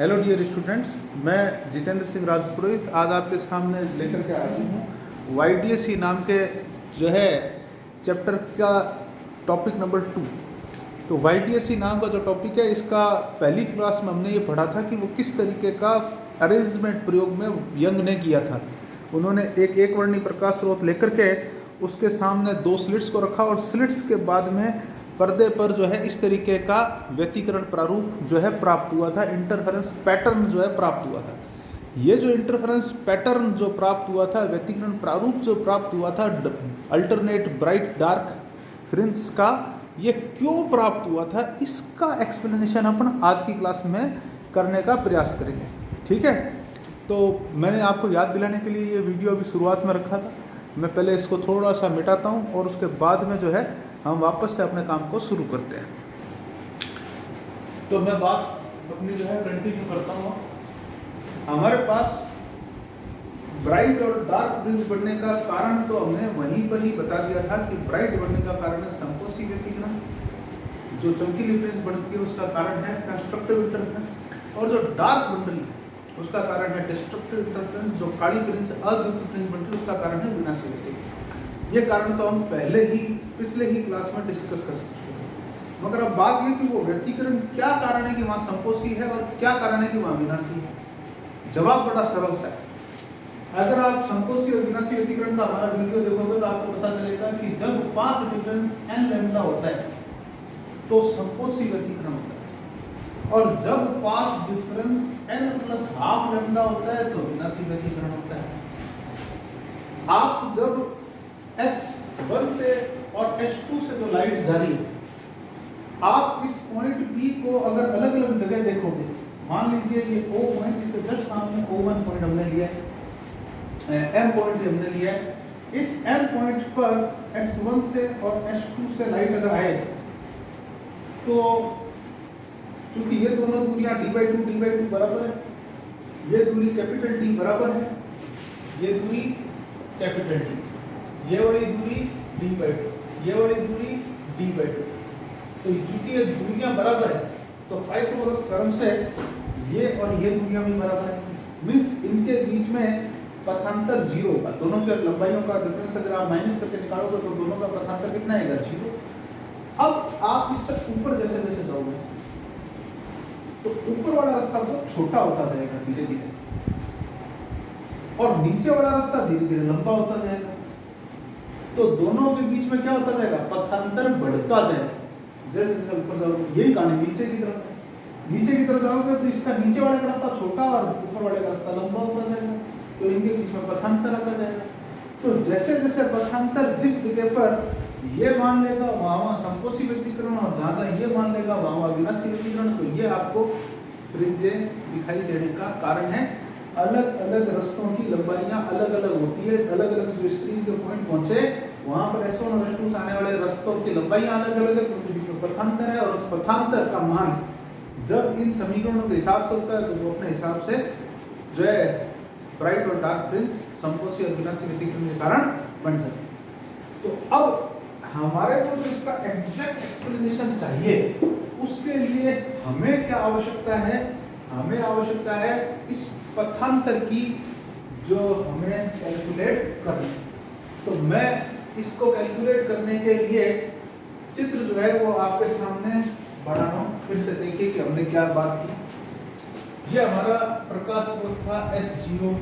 Hello dear students, मैं जितेंद्र सिंह राजपुरोहित आज आपके सामने लेकर के आया हूँ YDSE नाम के जो है चैप्टर का टॉपिक नंबर 2। तो YDSE नाम का जो टॉपिक है, इसका पहली क्लास में हमने ये पढ़ा था कि वो किस तरीके का अरेंजमेंट प्रयोग में यंग ने किया था। उन्होंने एक वर्णी प्रकाश स्रोत लेकर के उसके सामने दो स्लिट्स को रखा और स्लिट्स के बाद में पर्दे पर जो है इस तरीके का व्यतिकरण प्रारूप जो है प्राप्त हुआ था, इंटरफेरेंस पैटर्न जो है प्राप्त हुआ था। ये जो इंटरफेरेंस पैटर्न जो प्राप्त हुआ था, व्यतिकरण प्रारूप जो प्राप्त हुआ था अल्टरनेट ब्राइट डार्क फ्रिंज का, ये क्यों प्राप्त हुआ था, इसका एक्सप्लेनेशन अपन आज की क्लास में करने का प्रयास करेंगे। ठीक है, तो मैंने आपको याद दिलाने के लिए ये वीडियो अभी शुरुआत में रखा था। मैं पहले इसको थोड़ा सा मिटाता हूँ और उसके बाद में जो है हम वापस से अपने काम को शुरू करते हैं। तो मैं बात अपनी जो है कंटिन्यू करता हूँ। हमारे पास ब्राइट और डार्क फ्रिंज बनने का कारण तो हमने वहीं पर ही बता दिया था कि ब्राइट बनने का कारण है संकोची व्यतिकरण, जो चमकीली फ्रिंज बनती है उसका कारण है कंस्ट्रक्टिव इंटरफेरेंस, और जो डार्क बन रही है उसका कारण है डिस्ट्रक्टिव इंटरफेरेंस। जो काली फ्रिंज अद्वितीय फ्रिंज बनती है उसका कारण है विनाशी व्यतिकरण। ये कारण तो हम पिछले ही क्लास में डिस्कस कर चुके हैं, मगर अब बात ये कि वो व्यतिकरण क्या कारण है कि वहाँ संकोची है और क्या कारण है कि वहाँ विनाशी है। जवाब बड़ा सरल सा है। अगर आप संकोची और विनाशी व्यतिकरण का हमारा वीडियो देखोगे तो आपको पता चलेगा कि जब पाथ डिफरेंस n लैम्डा होता है तो संकोची व्यतिकरण होता है, और जब path difference n plus half lambda होता है तो विनाशी व्यतिकरण होता है। आप जब S1 से और S2 से जो लाइट जा रही है, आप इस पॉइंट P को अगर अलग अलग जगह देखोगे, मान लीजिए ये O पॉइंट, इसके जस्ट सामने O1 पॉइंट हमने लिया है, M पॉइंट हमने लिया है। इस M पॉइंट पर S1 से और S2 से लाइट अगर आए तो चूंकि ये दोनों दूरियां d/2 बराबर है, ये दूरी कैपिटल D बराबर है, ये दूरी कैपिटल D, ये वाली दूरी d/2, ये वाली दूरी d/2। तो चूंकि ये दूरियां बराबर है तो पाइथागोरस थ्योरम से ये और ये दूरियां भी बराबर है, मींस इनके बीच में पथांतर जीरो होगा। दोनों के लंबाइयों का डिफरेंस अगर आप माइनस करके निकालोगे तो दोनों का पथांतर कितना आएगा, 0। अब आप इससे ऊपर जैसे जैसे जाओगे तो ऊपर वाला रास्ता तो छोटा होता जाएगा धीरे धीरे, और नीचे वाला रास्ता धीरे धीरे लंबा होता जाएगा। तो दोनों के बीच में क्या होता जाएगा, पथांतर बढ़ता जाएगा जैसे जैसे ऊपर जाओगे। यही कहानी नीचे की तरफ जाओगे तो इसका नीचे वाले का रास्ता छोटा और ऊपर वाले का रास्ता लंबा होता जाएगा, तो इनके बीच में पथांतर आता जाएगा। तो जैसे जैसे पथांतर जिस जगह पर ये मान लेगा वहाँ संकोची व्यतिकरण, और जहाँ ये मान लेगा वहाँ विनाशी व्यतिकरण, तो ये आपको फ्रिंजें दिखाई देने का कारण है। अलग अलग रस्तों की लंबाइयाँ अलग अलग होती है, अलग अलग जो स्क्रीन के पॉइंट पहुंचे वहां पर S1 और S2 से आने वाले रस्तों की लंबाइयाँ अलग अलग है, उनके बीच में पथांतर है, और उस पथांतर का मान जब इन समीकरणों के हिसाब से होता है तो वो अपने हिसाब से जो है ब्राइट और डार्क फ्रिंज संकोची और विनाशी व्यतिकरण के कारण बन जाते हैं। तो अब हमारे को जो इसका एग्जैक्ट एक्सप्लेनेशन चाहिए, उसके लिए हमें क्या आवश्यकता है, हमें आवश्यकता है इस पथांतर की जो हमें कैलकुलेट करनी। तो मैं इसको कैलकुलेट करने के लिए चित्र जो है वो आपके सामने बना रहा हूँ। फिर से देखिए कि हमने क्या बात की। ये हमारा प्रकाश स्रोत था S0,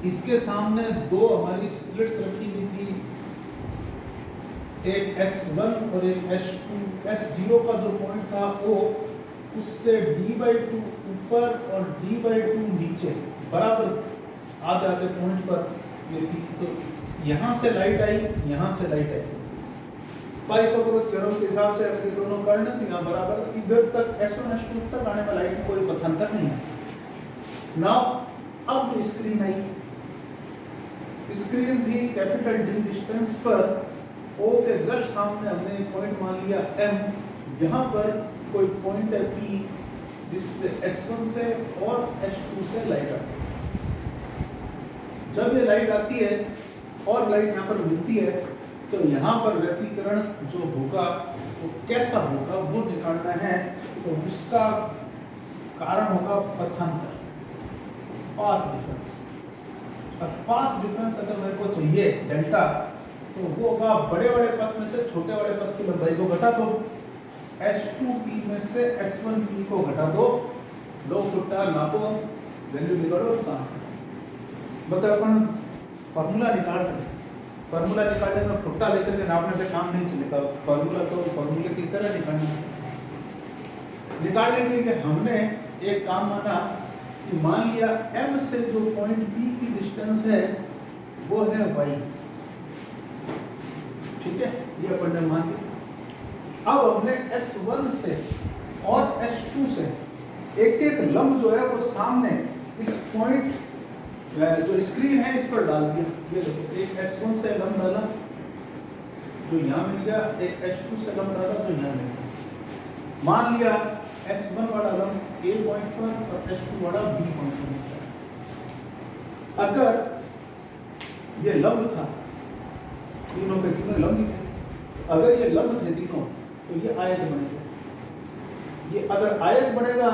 इसके सामने दो हमारी स्लिट्स रखी हुई थी, एक S1 और एक S2। S0 का जो पॉइंट था O, उससे d/2 ऊपर और d/2 नीचे बराबर आधे आधे पॉइंट पर ये थी। तो यहाँ से लाइट आई, यहाँ से लाइट आई, पाइथागोरस थ्योरम के हिसाब से अगर ये दोनों कर्ण तो यहाँ बराबर, इधर तक S1 S2 तक आने में लाइट में कोई पथांतर नहीं है। नाउ अब स्क्रीन आई, स्क्रीन थी कैपिटल D डिस्टेंस पर, O के जस्ट सामने हमने एक पॉइंट मान लिया M, यहाँ पर कोई पॉइंट है P जिससे S1 से और S2 से लाइट आती है। जब ये लाइट आती है और लाइट यहाँ पर मिलती है तो यहाँ पर व्यतिकरण जो होगा वो कैसा होगा वो निकालना है। तो उसका कारण होगा पथांतर, पाथ डिफरेंस। पाथ डिफरेंस अगर मेरे को चाहिए डेल्टा, तो वो होगा बड़े वाले पथ में से छोटे वाले पथ की लंबाई को घटा दो, S2P में से S1P को घटा दो, लो फुटा नापो, वैल्यू निकालो, मतलब अपन फॉर्मूला निकाल रहे, फॉर्मूला निकालने में फुट्टा लेकर के नापने से काम नहीं चलेगा, फॉर्मूला तो फॉर्मूले की तरह निकालने के लिए हमने एक काम माना कि मान लिया M से जो पॉइंट P की डिस्टेंस है वो है y, ठीक है, ये अपन ने मान लिया। अब हमने S1 से और S2 से एक एक लंब जो है वो सामने इस पॉइंट जो स्क्रीन है इस पर डाल दिया। ये देखो, एक S1 से लंब डाला जो यहाँ मिल गया, एक S2 से लंब डाला जो यहाँ मिल गया। मान लिया S1 वाला लंब A पॉइंट पर और S2 वाला B पॉइंट पर। अगर ये लंब था, तीनों पे तीनों लंब ही थे, अगर ये लंब थे तीनों तो ये आयत बनेगा। ये अगर आयत बनेगा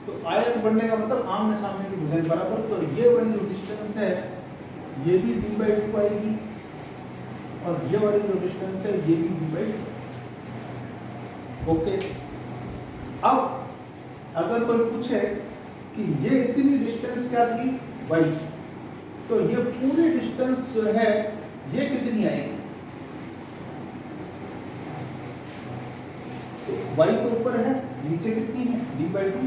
तो आयत बनने का मतलब आमने सामने की भुजाएं बराबर, तो ये वाली जो डिस्टेंस है ये भी d/2 आएगी और ये वाली जो डिस्टेंस है ये भी d/2। ओके, अब अगर कोई पूछे कि ये इतनी डिस्टेंस क्या थी y, तो ये पूरी डिस्टेंस जो है ये कितनी आएगी, तो y तो ऊपर है, नीचे कितनी है d/2,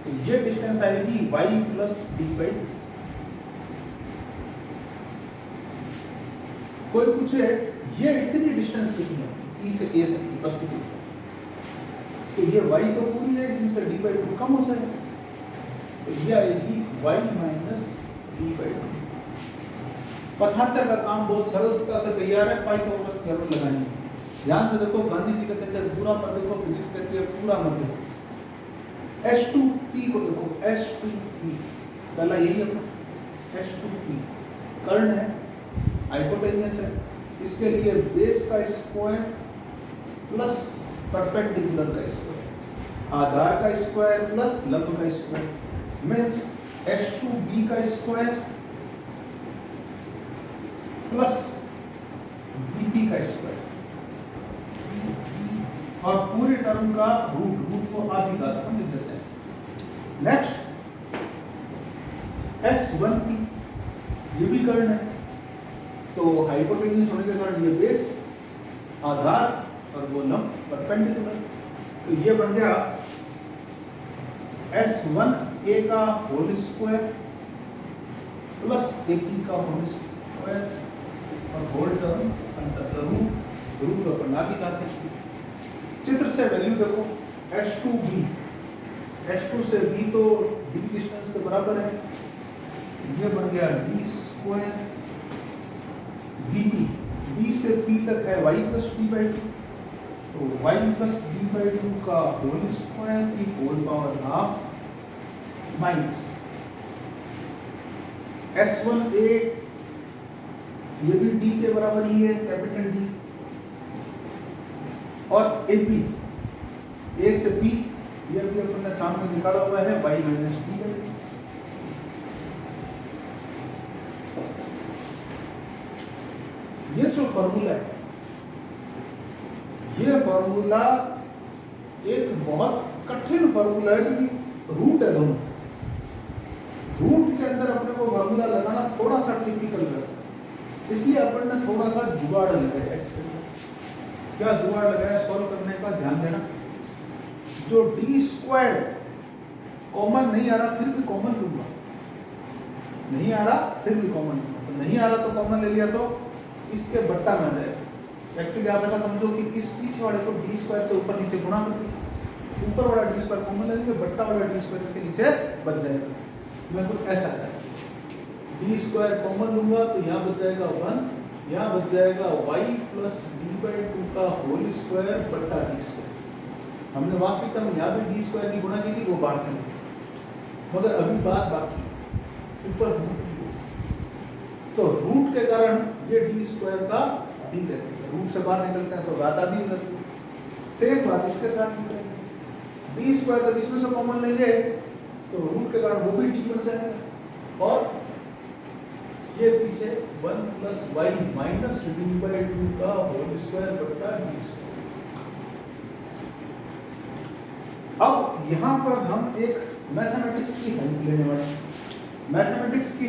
तो ये डिस्टेंस आएगी y प्लस d/2। कोई पूछे ये इतनी डिस्टेंस कितनी है E से A तक की बस कितनी, तो ये y तो पूरी है, इसमें से d/2 कम हो जाएगा, तो ये आएगी y माइनस d/2। पथांतर का काम बहुत सरलता से तैयार है, पाइथागोरस थ्योरम लगानी है। ध्यान से देखो, गांधी जी कहते हैं पूरा मत देखो, फिजिक्स कहती है पूरा मत देखो। H2P को देखो, H2P पहला यही अपना H2P कर्ण है, हाइपोटेन्यूस है, इसके लिए बेस का स्क्वायर प्लस परपेंडिकुलर का स्क्वायर, आधार का स्क्वायर प्लस लंब का स्क्वायर, मीन्स H2B का स्क्वायर प्लस BP का स्क्वायर और पूरी टर्म का रूट को आधी घात पर लिख देते हैं। नेक्स्ट S1P, ये भी कर्ण है, तो हाइपोटेन्यूस होने के कारण ये बेस, आधार और वो लंब परपेंडिकुलर, तो ये बन गया S1A का होल स्क्वायर प्लस AP का होल स्क्वायर और होल टर्म अंतर रूट पर आधी घात है। चित्र से वैल्यू देखो, H2 से B तो D डिस्टेंस के बराबर है, ये बन गया D स्क्वायर, B से P तक है y प्लस d/2, तो y प्लस d/2 का होल स्क्वायर की whole power half minus S1A, ये भी D के बराबर ही है, कैपिटल D, और AP, A से P, ये भी अपन ने सामने निकाला हुआ है y माइनस d/2। ये जो फॉर्मूला है, ये फॉर्मूला एक बहुत कठिन फॉर्मूला है, क्योंकि रूट है दोनों, रूट के अंदर अपने को फॉर्मूला लगाना थोड़ा सा टिपिकल है, इसलिए अपन ने थोड़ा सा जुगाड़ लगाया। क्या जुगाड़ लगाया सॉल्व करने का, ध्यान देना। जो d स्क्वायर कॉमन नहीं आ रहा फिर भी कॉमन लूंगा, नहीं आ रहा फिर भी कॉमन लूंगा, तो नहीं आ रहा तो कॉमन ले लिया तो इसके बट्टा में आ जाएगा। एक्चुअली आप ऐसा समझो कि इस पीछे वाले को d स्क्वायर से ऊपर नीचे गुणा कर दिया, ऊपर वाला d स्क्वायर कॉमन ले लेंगे, बट्टा वाला d स्क्वायर इसके नीचे बच जाएगा। मैं कुछ ऐसा है, d स्क्वायर कॉमन लूंगा तो यहाँ बच जाएगा 1, यहाँ बच जाएगा y प्लस d/2 का होल स्क्वायर बट्टा d स्क्वायर। हमने वास्तविकता में यहाँ पे d स्क्वायर की गुणा की थी, वो बाहर चली गई, मगर अभी बात बाकी ऊपर रूट, तो रूट के कारण ये d स्क्वायर का d कहते हैं, रूट से बाहर निकलते हैं तो घात आधी हो जाती है। सेम बात इसके साथ भी करेंगे, डी स्क्वायर जब इसमें से कॉमन लेंगे तो रूट के कारण वो भी डी बन जाएगा और ये पीछे 1 plus Y minus D by 2 का होल स्क्वायर बटा डी स्क्वायर। अब यहाँ पर हम एक मैथमेटिक्स की हेल्प लेने वाले हैं। मैथमेटिक्स की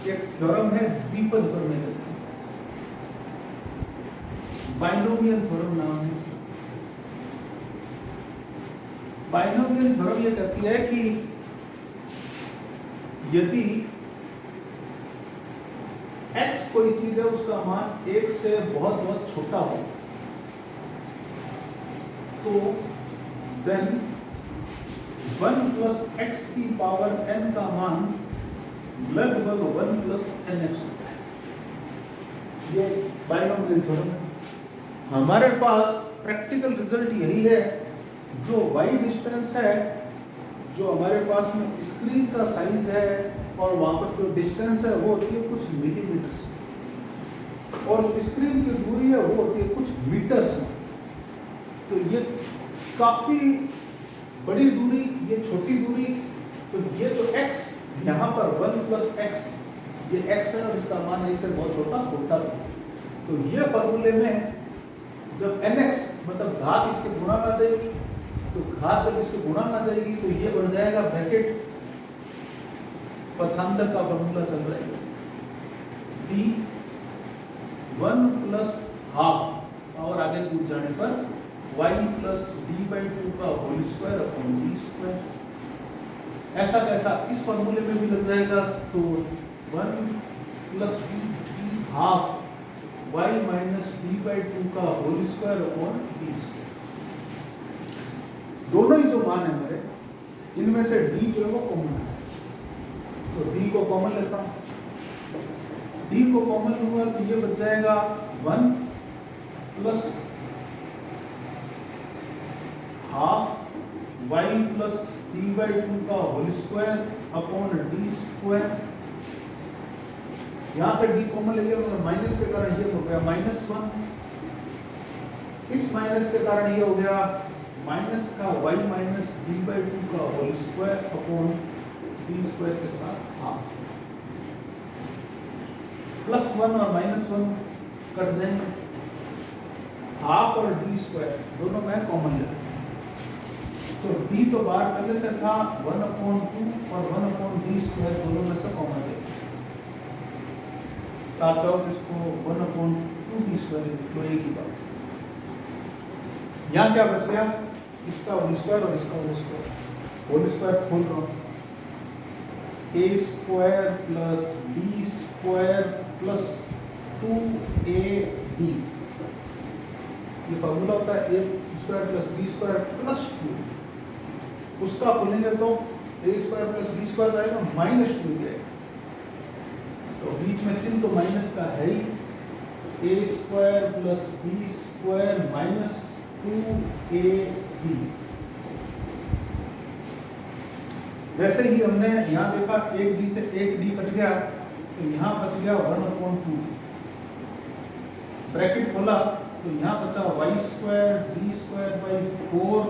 एक थ्योरम है द्विपद प्रमेय, बाइनोमियल थ्योरम नाम है इसका। बाइनोमियल थ्योरम ये कहती है कि यदि x कोई चीज है उसका मान 1 से बहुत बहुत छोटा हो तो देन 1 प्लस x की पावर n का मान लगभग 1 प्लस nx होता है। ये बाइनोमियल थ्योरम है। हमारे पास प्रैक्टिकल रिजल्ट यही है, जो y डिस्टेंस है, जो हमारे पास में स्क्रीन का साइज है और वहाँ पर जो डिस्टेंस है वो होती है कुछ मिलीमीटर्स में, और स्क्रीन की दूरी है वो होती है कुछ मीटर्स में। तो ये काफ़ी बड़ी दूरी, ये छोटी दूरी, तो ये जो x यहाँ पर 1 प्लस एक्स, ये x है और इसका मान 1 से बहुत छोटा होता है। तो ये फॉर्मूले में जब nx मतलब घात इसके गुणा में आ जाएगी, तो घात जब इसके गुणा में आ जाएगी तो ये बढ़ जाएगा ब्रैकेट पथांतर का फॉर्मूला चल रहा है डी 1 प्लस हाफ और आगे कूद जाने पर y प्लस डी बाई 2 का whole square upon D square. ऐसा कैसा इस फॉर्मूले में भी लग जाएगा, तो 1 plus half y minus D by 2 का whole square upon D square. दोनों ही जो मान है हमारे, इनमें से d जो है वो कॉमन है, तो d को कॉमन लेता हूं। d को कॉमन लूंगा तो ये बच जाएगा 1 plus half y plus D by 2 का whole square upon D square. यहां से d कॉमन ले लिया, मतलब माइनस के कारण ये हो गया -1, इस माइनस के कारण ये हो गया माइनस का y माइनस डी बाई 2 का whole square upon D square के साथ हाफ। +1 और -1 कट जाएंगे, हाफ और डी स्क्वायर दोनों में कॉमन ले। तो d तो बाहर पहले से था 1/2 और 1/d स्क्वायर दोनों में से कॉमन ले। आप चाहो तो इसको 1/2d स्क्वायर लिख लो, एक ही बात। यहाँ क्या बच गया, इसका होल स्क्वायर और इसका होल स्क्वायर। होल स्क्वायर खोल रहा हूँ, a square plus b square plus 2ab, ये फॉर्मूला होता है a square plus b square plus 2। उसका खोलेंगे तो a square plus b square आएगा -2 जाएगा, तो बीच में चिन्ह तो माइनस का है ही। a square plus b square minus 2ab। जैसे ही हमने यहाँ देखा एक d से एक d कट गया, तो यहाँ बच गया 1/2। ब्रैकेट खोला तो यहाँ बचा y square D square by 4,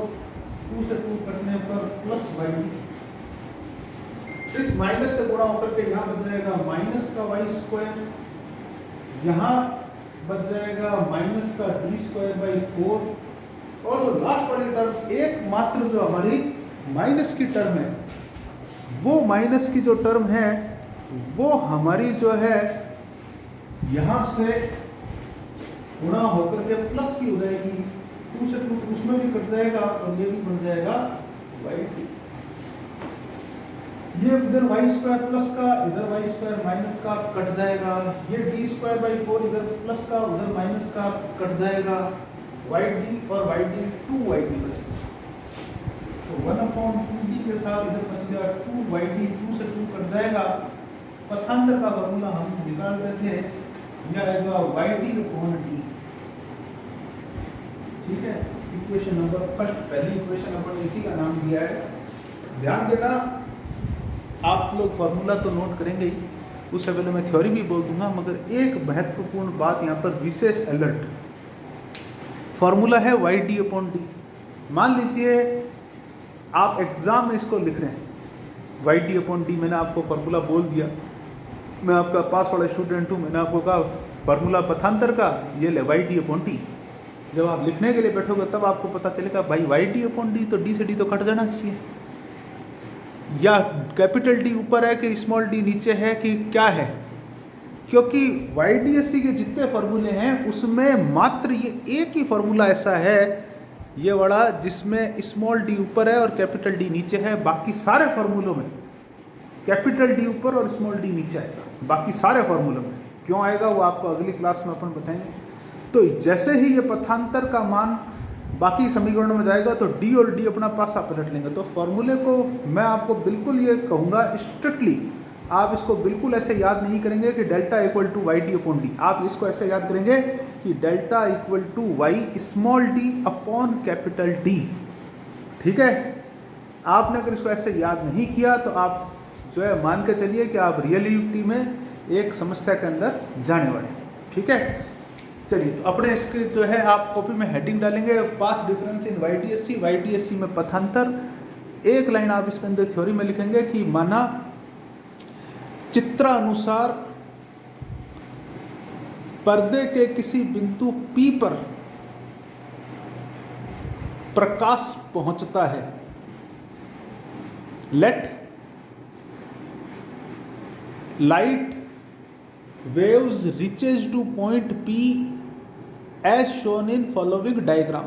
2 से 2 कटने पर प्लस y। इस माइनस से गुणा होकर के यहाँ बच जाएगा माइनस का y स्क्वायर, यहाँ बच जाएगा माइनस का डी स्क्वायर बाई 4, और जो लास्ट वाली टर्म एकमात्र जो हमारी माइनस की टर्म है, वो माइनस की जो टर्म है वो हमारी जो है यहाँ से गुणा होकर के प्लस की हो जाएगी। 2 से 2 उसमें भी कट जाएगा और ये भी बन जाएगा y। ये इधर y स्क्वायर प्लस का, इधर y स्क्वायर माइनस का कट जाएगा। ये d स्क्वायर बाई 4 इधर प्लस का उधर माइनस का कट जाएगा। yd और yd 2yd बचेगा, तो 1/2d के साथ इधर बच गया 2yd, 2 से 2 कट जाएगा। पथांतर का फॉर्मूला हम निकाल रहे थे, यह आएगा yd/d। ठीक है, इक्वेशन नंबर फर्स्ट, पहली इक्वेशन अपन इसी का नाम दिया है। ध्यान देना, आप लोग फॉर्मूला तो नोट करेंगे ही, उससे पहले मैं थ्योरी भी बोल दूंगा, मगर एक महत्वपूर्ण बात यहाँ पर विशेष अलर्ट। फॉर्मूला है yd/d। मान लीजिए आप एग्ज़ाम में इसको लिख रहे हैं, वाई डी अपॉन डी मैंने आपको फार्मूला बोल दिया, मैं आपका पास वाला स्टूडेंट हूँ, मैंने आपको कहा फार्मूला पथांतर का ये ले वाई डी अपॉन टी। जब आप लिखने के लिए बैठोगे तब आपको पता चलेगा भाई वाई डी अपॉन डी तो डी से डी तो कट जाना चाहिए, या कैपिटल डी ऊपर है कि स्मॉल डी नीचे है कि क्या है, क्योंकि YDSC के जितने फार्मूले हैं उसमें मात्र ये एक ही फार्मूला ऐसा है ये वाला जिसमें स्मॉल डी ऊपर है और कैपिटल डी नीचे है। बाकी सारे फार्मूलों में कैपिटल डी ऊपर और स्मॉल डी नीचे आएगा, बाकी सारे फार्मूलों में। क्यों आएगा वो आपको अगली क्लास में अपन बताएंगे। तो जैसे ही ये पथांतर का मान बाकी समीकरणों में जाएगा तो डी और डी अपना पासा पलट लेंगे। तो फॉर्मूले को मैं आपको बिल्कुल ये कहूँगा स्ट्रिक्टली, आप इसको बिल्कुल ऐसे याद नहीं करेंगे कि delta equal to Y D upon D, आप इसको ऐसे याद करेंगे कि delta equal to Y small D upon capital D. ठीक है, आपने अगर इसको ऐसे याद नहीं किया तो आप जो है मान के चलिए कि आप रियलिटी में एक समस्या के अंदर जाने वाले। ठीक है, चलिए तो अपने इसके जो है आप कॉपी में हेडिंग डालेंगे path difference in YDSC, YDSC में पथांतर। एक लाइन आप इसके अंदर थ्योरी में लिखेंगे कि माना चित्रानुसार पर्दे के किसी बिंदु P पर प्रकाश पहुंचता है। Let light waves reaches to point P as shown in following diagram।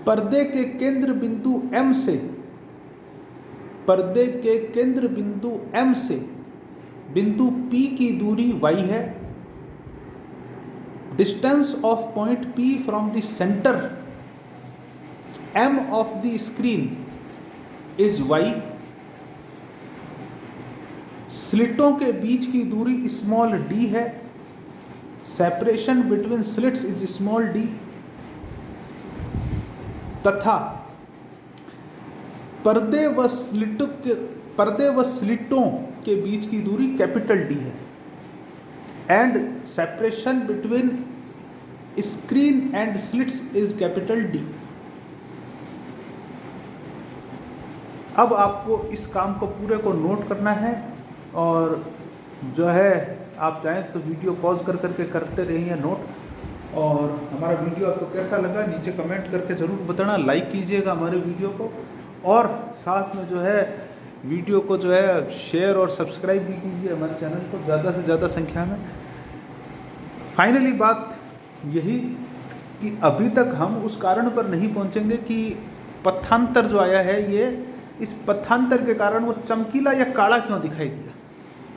पर्दे के केंद्र बिंदु M से बिंदु P की दूरी y है। Distance of point P from the centre M of the screen is y। स्लिटों के बीच की दूरी स्मॉल d है। Separation between slits is small d, तथा पर्दे व स्लिटों के बीच की दूरी कैपिटल D है। And separation between screen and slits is capital D। अब आपको इस काम को पूरे को नोट करना है और जो है आप चाहें तो वीडियो पॉज कर करके करते रहिए नोट। और हमारा वीडियो आपको कैसा लगा नीचे कमेंट करके ज़रूर बताना, लाइक कीजिएगा हमारे वीडियो को और साथ में जो है वीडियो को जो है शेयर और सब्सक्राइब भी कीजिए हमारे चैनल को ज़्यादा से ज़्यादा संख्या में। फाइनली बात यही कि अभी तक हम उस कारण पर नहीं पहुंचेंगे कि पथांतर जो आया है ये इस पथांतर के कारण वो चमकीला या काला क्यों दिखाई दिया।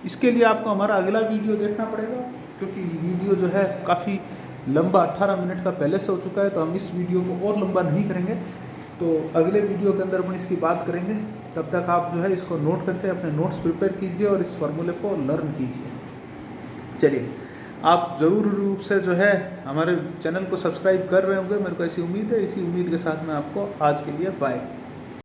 इसके लिए आपको हमारा अगला वीडियो देखना पड़ेगा, क्योंकि वीडियो जो है काफ़ी लंबा 18 मिनट का पहले से हो चुका है, तो हम इस वीडियो को और लंबा नहीं करेंगे। तो अगले वीडियो के अंदर अपन इसकी बात करेंगे। तब तक आप जो है इसको नोट करके अपने नोट्स प्रिपेयर कीजिए और इस फार्मूले को लर्न कीजिए। चलिए, आप ज़रूर रूप से जो है हमारे चैनल को सब्सक्राइब कर रहे होंगे, मेरे को ऐसी उम्मीद है। इसी उम्मीद के साथ मैं आपको आज के लिए बाय।